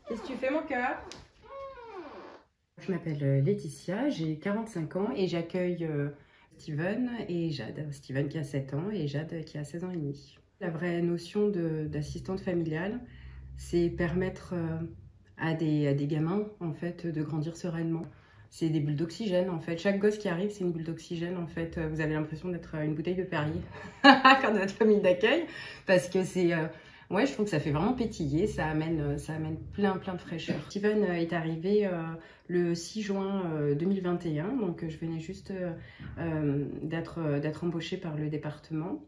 Qu'est-ce que tu fais, mon cœur? Je m'appelle Laetitia, j'ai 45 ans et j'accueille Steven et Jade. Steven qui a 7 ans et Jade qui a 16 ans et demi. La vraie notion d'assistante familiale, c'est permettre à des gamins en fait, de grandir sereinement. C'est des bulles d'oxygène en fait. Chaque gosse qui arrive, c'est une bulle d'oxygène en fait. Vous avez l'impression d'être une bouteille de Perrier quand votre famille d'accueil, parce que c'est ouais, je trouve que ça fait vraiment pétiller, ça amène plein de fraîcheur. Steven est arrivé le 6 juin 2021, donc je venais juste d'être embauchée par le département.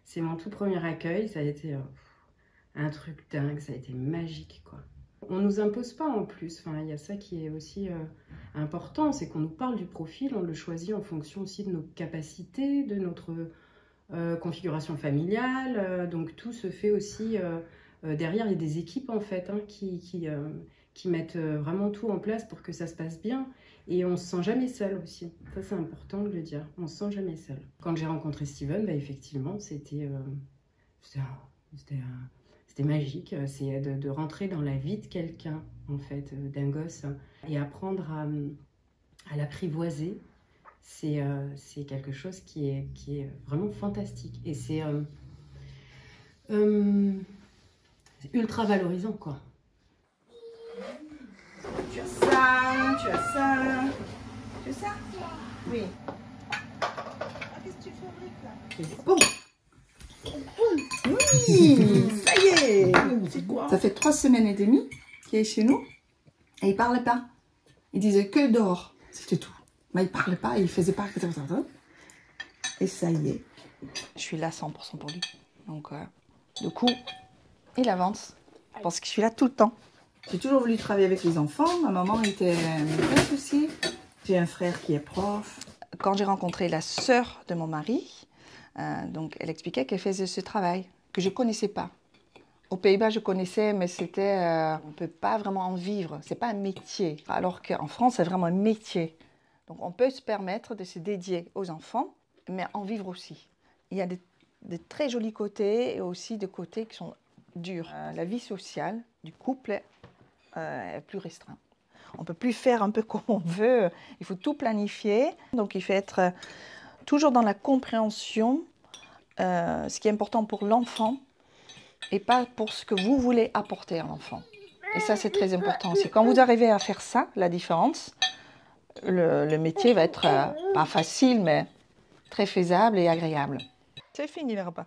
C'est mon tout premier accueil, ça a été un truc dingue, ça a été magique quoi. On nous impose pas en plus, enfin, il y a ça qui est aussi important, c'est qu'on nous parle du profil, on le choisit en fonction aussi de nos capacités, de notre configuration familiale, donc tout se fait aussi derrière. Il y a des équipes en fait hein, qui mettent vraiment tout en place pour que ça se passe bien, et on se sent jamais seul aussi, ça c'est important de le dire, on se sent jamais seul. Quand j'ai rencontré Steven, bah, effectivement c'était magique, c'est de rentrer dans la vie de quelqu'un en fait, d'un gosse, et apprendre à l'apprivoiser. C'est quelque chose qui est vraiment fantastique. Et c'est ultra valorisant, quoi. Tu as ça, tu as ça. Tu as ça? Oui. Ah, qu'est-ce que tu fabriques là? Boum! Oui, ça y est. C'est quoi? Ça fait 3 semaines et demie qu'il est chez nous et il parlait pas. Il disait que dehors, c'était tout. Mais il parlait pas, il faisait pas. Et ça y est. Je suis là 100% pour lui. Donc, du coup, il avance. Parce que je suis là tout le temps. J'ai toujours voulu travailler avec les enfants. Ma maman était maîtresse aussi. J'ai un frère qui est prof. Quand j'ai rencontré la sœur de mon mari, donc elle expliquait qu'elle faisait ce travail que je ne connaissais pas. Aux Pays-Bas, je connaissais, mais c'était, on ne peut pas vraiment en vivre. C'est pas un métier. Alors qu'en France, c'est vraiment un métier. Donc on peut se permettre de se dédier aux enfants, mais en vivre aussi. Il y a de très jolis côtés et aussi des côtés qui sont durs. La vie sociale du couple est plus restreinte. On ne peut plus faire un peu comme on veut. Il faut tout planifier. Donc il faut être toujours dans la compréhension, ce qui est important pour l'enfant et pas pour ce que vous voulez apporter à l'enfant. Et ça, c'est très important aussi. Quand vous arrivez à faire ça, la différence, le métier va être pas facile, mais très faisable et agréable. C'est fini le repas.